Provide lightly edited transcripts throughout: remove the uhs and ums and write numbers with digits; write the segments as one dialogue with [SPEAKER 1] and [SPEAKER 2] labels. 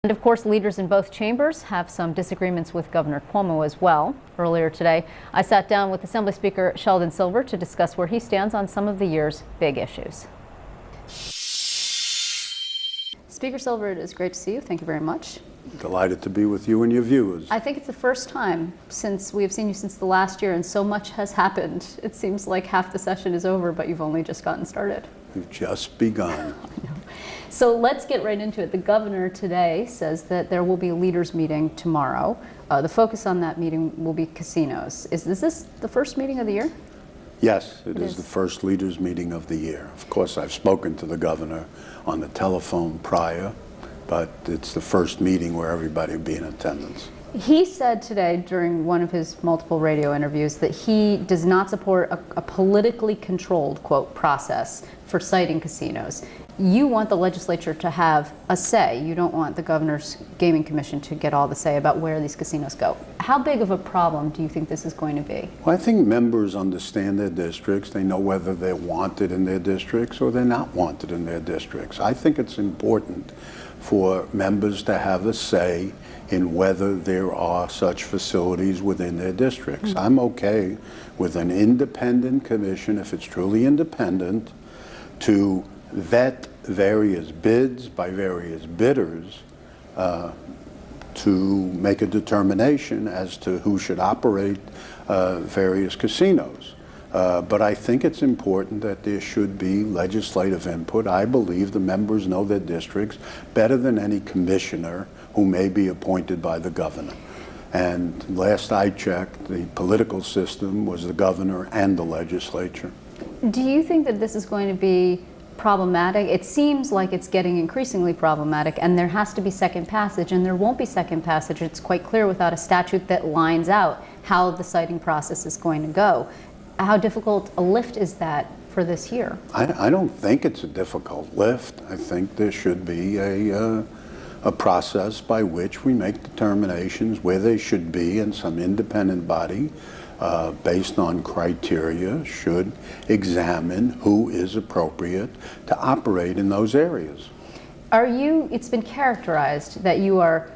[SPEAKER 1] And of course, leaders in both chambers have some disagreements with Governor Cuomo as well. Earlier today, I sat down with Assembly Speaker Sheldon Silver to discuss where he stands on some of the year's big issues. Speaker Silver, it is great to see you. Thank you very much.
[SPEAKER 2] Delighted to be with you and your viewers.
[SPEAKER 1] I think it's the first time since we have seen you since the last year, and so much has happened. It seems like half the session is over, but you've only just gotten started.
[SPEAKER 2] We've just begun.
[SPEAKER 1] So let's get right into it. The governor today says that there will be a leaders meeting tomorrow. The focus on that meeting will be casinos. Is this the first meeting of the year?
[SPEAKER 2] Yes, it is the first leaders meeting of the year. Of course, I've spoken to the governor on the telephone prior, but it's the first meeting where everybody will be in attendance.
[SPEAKER 1] He said today during one of his multiple radio interviews that he does not support a politically controlled, quote, process for citing casinos. You want the legislature to have a say. You don't want the governor's gaming commission to get all the say about where these casinos go. How big of a problem do you think this is going to be?
[SPEAKER 2] Well, I think members understand their districts. They know whether they're wanted in their districts or they're not wanted in their districts. I think it's important for members to have a say in whether there are such facilities within their districts. I'm okay with an independent commission, if it's truly independent, to vet various bids by various bidders to make a determination as to who should operate various casinos. But I think it's important that there should be legislative input. I believe the members know their districts better than any commissioner who may be appointed by the governor. And last I checked, the political system was the governor and the legislature.
[SPEAKER 1] Do you think that this is going to be problematic? It seems like it's getting increasingly problematic, and there has to be second passage, and there won't be second passage. It's quite clear without a statute that lines out how the citing process is going to go. How difficult a lift is that for this year?
[SPEAKER 2] I don't think it's a difficult lift. I think there should be a process by which we make determinations where they should be, and some independent body based on criteria should examine who is appropriate to operate in those areas.
[SPEAKER 1] It's been characterized that you are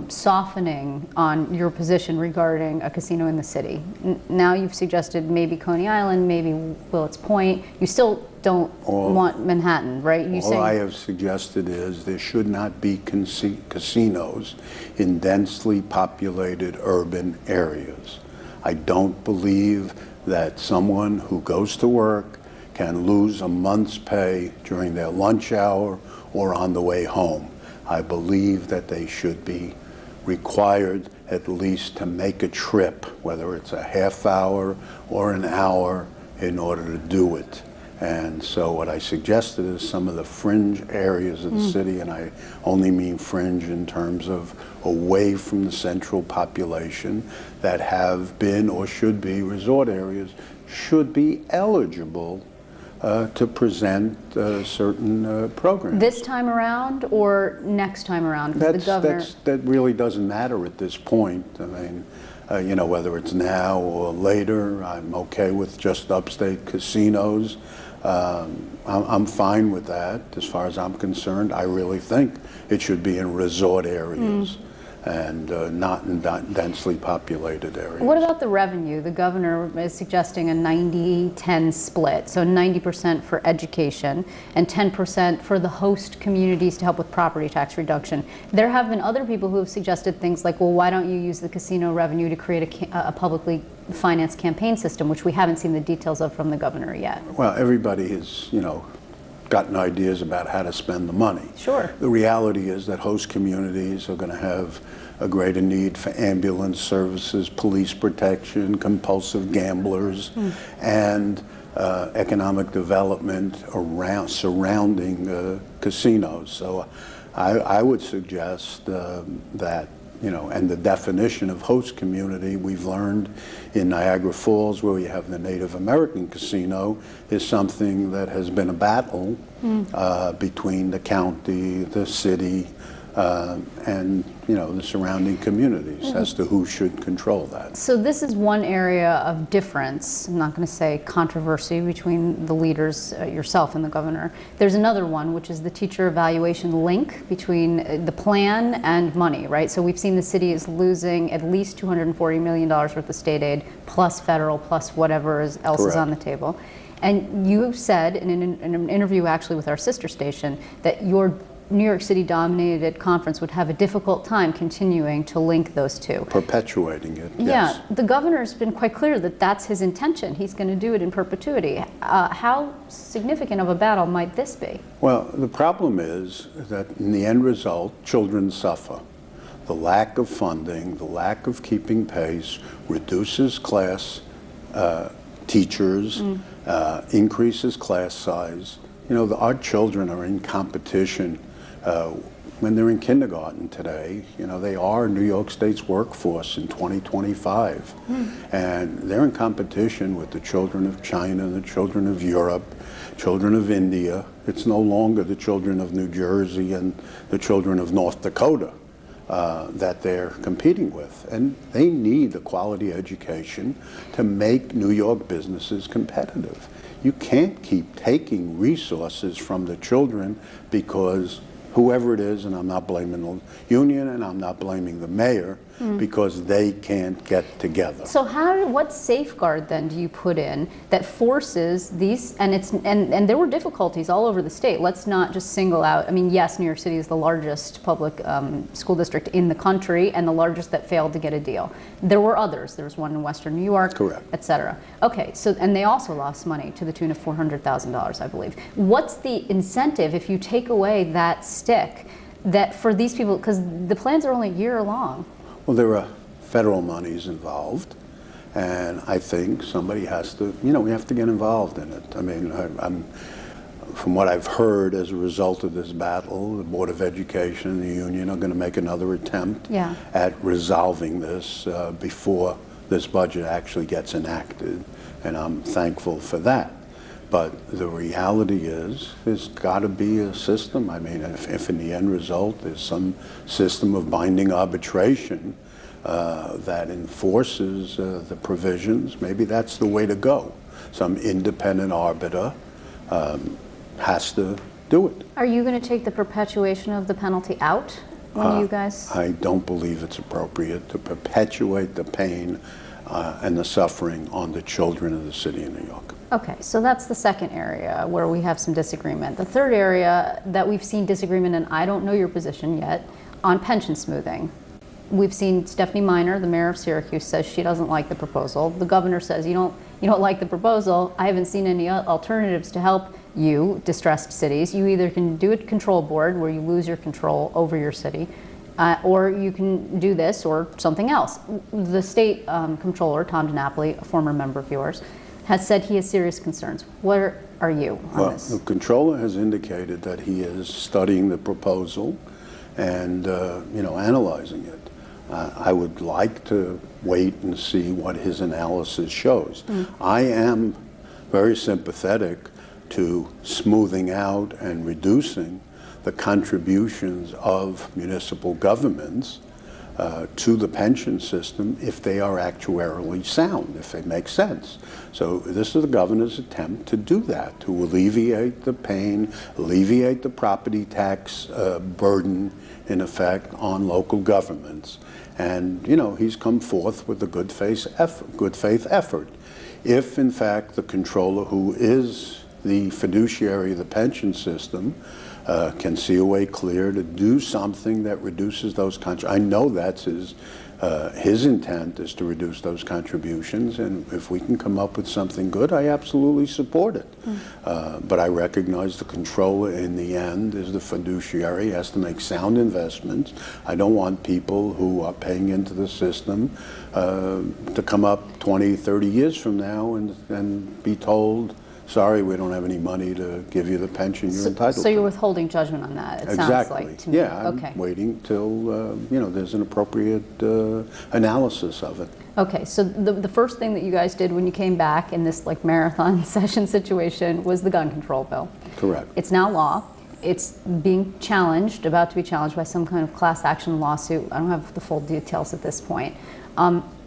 [SPEAKER 1] softening on your position regarding a casino in the city. Now you've suggested maybe Coney Island, maybe Willets Point. You still don't want Manhattan, right?
[SPEAKER 2] All I have suggested is there should not be casinos in densely populated urban areas. I don't believe that someone who goes to work can lose a month's pay during their lunch hour or on the way home. I believe that they should be required at least to make a trip, whether it's a half hour or an hour, in order to do it. And so what I suggested is some of the fringe areas of the city, and I only mean fringe in terms of away from the central population, that have been or should be resort areas, should be eligible to present certain programs.
[SPEAKER 1] This time around or next time around? That
[SPEAKER 2] really doesn't matter at this point. I mean, you know, whether it's now or later, I'm okay with just upstate casinos. I'm fine with that as far as I'm concerned. I really think it should be in resort areas and not in densely populated areas.
[SPEAKER 1] What about the revenue? The governor is suggesting a 90-10 split, so 90% for education and 10% for the host communities to help with property tax reduction. There have been other people who have suggested things like, well, why don't you use the casino revenue to create a publicly financed campaign system, which we haven't seen the details of from the governor yet.
[SPEAKER 2] Well, everybody has, you know, gotten ideas about how to spend the money.
[SPEAKER 1] Sure.
[SPEAKER 2] The reality is that host communities are going to have a greater need for ambulance services, police protection, compulsive gamblers, and economic development surrounding casinos. So I would suggest that, you know, and the definition of host community we've learned in Niagara Falls, where we have the Native American casino, is something that has been a battle between the county, the city, and the surrounding communities as to who should control that.
[SPEAKER 1] So this is one area of difference, I'm not going to say controversy, between the leaders, yourself and the governor. There's another one, which is the teacher evaluation link between the plan and money, right? So we've seen the city is losing at least $240 million worth of state aid, plus federal, plus whatever else is on the table. And you said in an interview actually with our sister station that your New York City dominated conference would have a difficult time continuing to link those two.
[SPEAKER 2] Perpetuating it, yes.
[SPEAKER 1] Yeah, the governor's been quite clear that that's his intention. He's going to do it in perpetuity. How significant of a battle might this be?
[SPEAKER 2] Well, the problem is that in the end result, children suffer. The lack of funding, the lack of keeping pace reduces class teachers, increases class size. Our children are in competition when they're in kindergarten today. They are New York State's workforce in 2025. And they're in competition with the children of China, the children of Europe, children of India. It's no longer the children of New Jersey and the children of North Dakota that they're competing with. And they need a quality education to make New York businesses competitive. You can't keep taking resources from the children because whoever it is, and I'm not blaming the union and I'm not blaming the mayor, because they can't get together.
[SPEAKER 1] So what safeguard then do you put in that forces these, and there were difficulties all over the state. Let's not just single out, yes, New York City is the largest public school district in the country and the largest that failed to get a deal. There were others. There was one in Western New York,
[SPEAKER 2] correct,
[SPEAKER 1] et cetera. Okay, and they also lost money to the tune of $400,000, I believe. What's the incentive if you take away that stick that for these people, because the plans are only a year long?
[SPEAKER 2] Well, there are federal monies involved, and I think somebody has to, we have to get involved in it. From what I've heard as a result of this battle, the Board of Education and the union are going to make another attempt at resolving this before this budget actually gets enacted, and I'm thankful for that. But the reality is, there's got to be a system. If in the end result there's some system of binding arbitration that enforces the provisions, maybe that's the way to go. Some independent arbiter has to do it.
[SPEAKER 1] Are you going to take the perpetuation of the penalty out when you guys?
[SPEAKER 2] I don't believe it's appropriate to perpetuate the pain and the suffering on the children of the city of New York.
[SPEAKER 1] Okay, so that's the second area where we have some disagreement. The third area that we've seen disagreement, and I don't know your position yet, on pension smoothing. We've seen Stephanie Miner, the mayor of Syracuse, says she doesn't like the proposal. The governor says you don't like the proposal. I haven't seen any alternatives to help you, distressed cities. You either can do a control board where you lose your control over your city, or you can do this or something else. The state comptroller, Tom DiNapoli, a former member of yours, has said he has serious concerns. Where are you on this?
[SPEAKER 2] The comptroller has indicated that he is studying the proposal and analyzing it. I would like to wait and see what his analysis shows. I am very sympathetic to smoothing out and reducing the contributions of municipal governments to the pension system if they are actuarially sound, if they make sense. So this is the governor's attempt to do that, to alleviate the pain, alleviate the property tax burden, in effect, on local governments. And, he's come forth with a good faith effort. If, in fact, the comptroller, who is the fiduciary of the pension system, can see a way clear to do something that reduces those I know that's his intent is to reduce those contributions, and if we can come up with something good, I absolutely support it. But I recognize the comptroller in the end is the fiduciary, has to make sound investments. I don't want people who are paying into the system to come up 20, 30 years from now and be told, sorry, we don't have any money to give you the pension you're entitled to.
[SPEAKER 1] So you're withholding judgment on that, it sounds like to me.
[SPEAKER 2] Yeah, I'm waiting till there's an appropriate analysis of it.
[SPEAKER 1] Okay, so the first thing that you guys did when you came back in this marathon session situation was the gun control bill.
[SPEAKER 2] Correct.
[SPEAKER 1] It's now law. It's being challenged, about to be challenged by some kind of class action lawsuit. I don't have the full details at this point.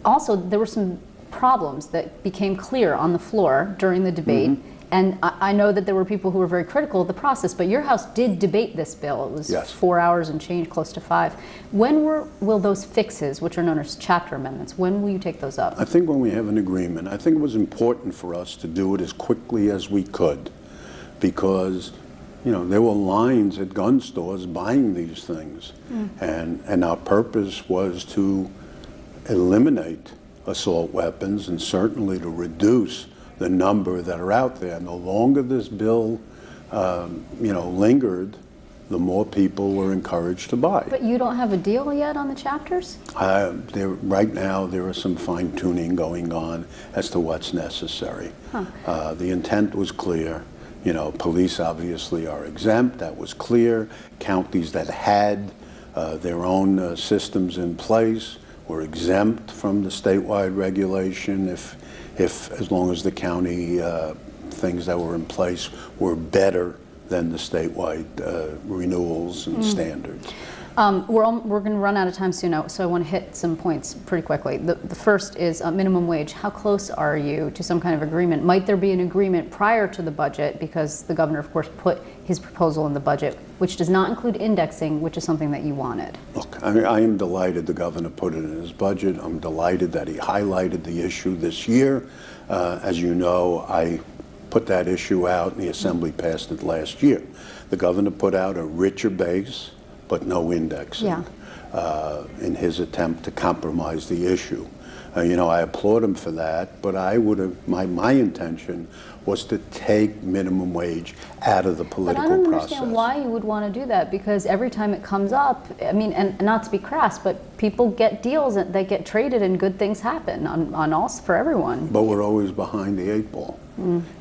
[SPEAKER 1] Also, there were some problems that became clear on the floor during the debate. And I know that there were people who were very critical of the process, but your House did debate this bill. It was
[SPEAKER 2] Yes.
[SPEAKER 1] 4 hours and change, close to 5. When will those fixes, which are known as chapter amendments, when will you take those up?
[SPEAKER 2] I think when we have an agreement, I think it was important for us to do it as quickly as we could, because there were lines at gun stores buying these things, and our purpose was to eliminate assault weapons and certainly to reduce the number that are out there. And the longer this bill, lingered, the more people were encouraged to buy.
[SPEAKER 1] But you don't have a deal yet on the chapters?
[SPEAKER 2] Right now, there is some fine-tuning going on as to what's necessary. The intent was clear. Police obviously are exempt. That was clear. Counties that had their own systems in place were exempt from the statewide regulation if as long as the county things that were in place were better than the statewide renewals and standards.
[SPEAKER 1] We're going to run out of time soon, so I want to hit some points pretty quickly. The first is minimum wage. How close are you to some kind of agreement? Might there be an agreement prior to the budget, because the governor, of course, put his proposal in the budget, which does not include indexing, which is something that you wanted?
[SPEAKER 2] Look, I am delighted the governor put it in his budget. I'm delighted that he highlighted the issue this year. As you know, I put that issue out and the Assembly passed it last year. The governor put out a richer base, but no indexing, in his attempt to compromise the issue. I applaud him for that, but my intention was to take minimum wage out of the political process.
[SPEAKER 1] But I don't understand why you would want to do that, because every time it comes up, and not to be crass, but people get deals and they get traded and good things happen for everyone.
[SPEAKER 2] But we're always behind the 8 ball.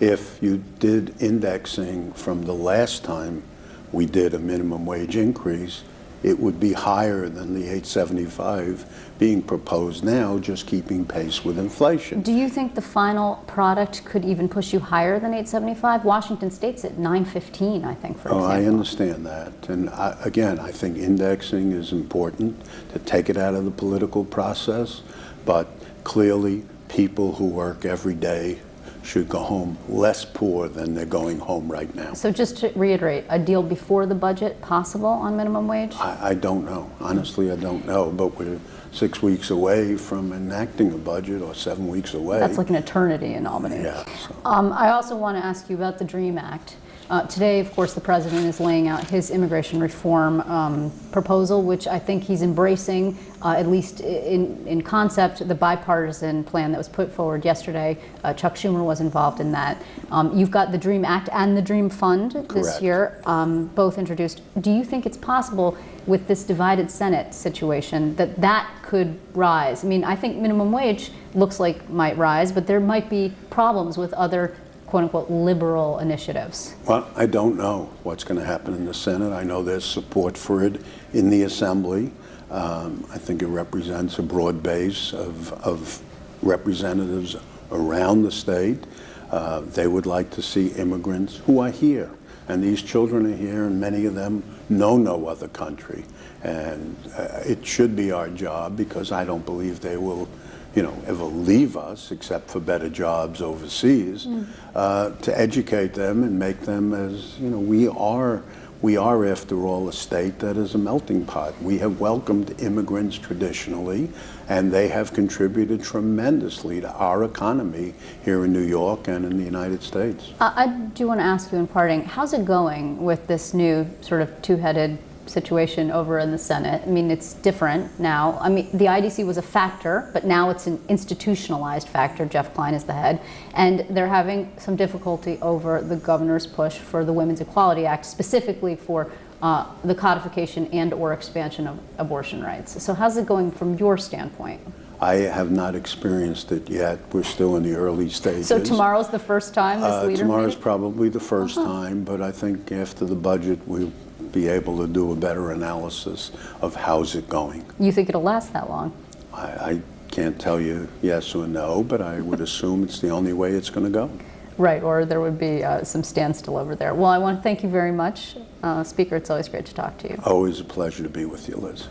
[SPEAKER 2] If you did indexing from the last time we did a minimum wage increase, it would be higher than the $8.75 being proposed now, just keeping pace with inflation.
[SPEAKER 1] Do you think the final product could even push you higher than $8.75? Washington State's at $9.15, I think, for example.
[SPEAKER 2] I understand that. And again, I think indexing is important to take it out of the political process, but clearly people who work every day should go home less poor than they're going home right now.
[SPEAKER 1] So just to reiterate, a deal before the budget possible on minimum wage?
[SPEAKER 2] I don't know. Honestly, I don't know. But we're 6 weeks away from enacting a budget, or 7 weeks away.
[SPEAKER 1] That's like an eternity in Albany.
[SPEAKER 2] Yeah. So.
[SPEAKER 1] I also want to ask you about the DREAM Act. Today, of course, the president is laying out his immigration reform proposal, which I think he's embracing, at least in concept, the bipartisan plan that was put forward yesterday. Chuck Schumer was involved in that. You've got the DREAM Act and the DREAM Fund this year, both introduced. Do you think it's possible with this divided Senate situation that could rise? I think minimum wage looks like might rise, but there might be problems with other quote-unquote liberal initiatives.
[SPEAKER 2] Well, I don't know what's going to happen in the Senate. I know there's support for it in the Assembly. I think it represents a broad base of representatives around the state. They would like to see immigrants who are here. And these children are here, and many of them know no other country. And it should be our job, because I don't believe they will ever leave us, except for better jobs overseas, to educate them and make them as, we are, after all, a state that is a melting pot. We have welcomed immigrants traditionally, and they have contributed tremendously to our economy here in New York and in the United States.
[SPEAKER 1] I do want to ask you in parting, how's it going with this new sort of two-headed situation over in the Senate? It's different now. The IDC was a factor, but now it's an institutionalized factor. Jeff Klein is the head, and they're having some difficulty over the governor's push for the Women's Equality Act, specifically for the codification and/or expansion of abortion rights. So how's it going from your standpoint?
[SPEAKER 2] I have not experienced it yet. We're still in the early stages.
[SPEAKER 1] So tomorrow's the first time this leader
[SPEAKER 2] Tomorrow's
[SPEAKER 1] meeting?
[SPEAKER 2] probably the first time, but I think after the budget we'll be able to do a better analysis of how's it going.
[SPEAKER 1] You think it'll last that long?
[SPEAKER 2] I can't tell you yes or no, but I would assume it's the only way it's going to go.
[SPEAKER 1] Right, or there would be some standstill over there. Well, I want to thank you very much, Speaker. It's always great to talk to you.
[SPEAKER 2] Always a pleasure to be with you, Liz.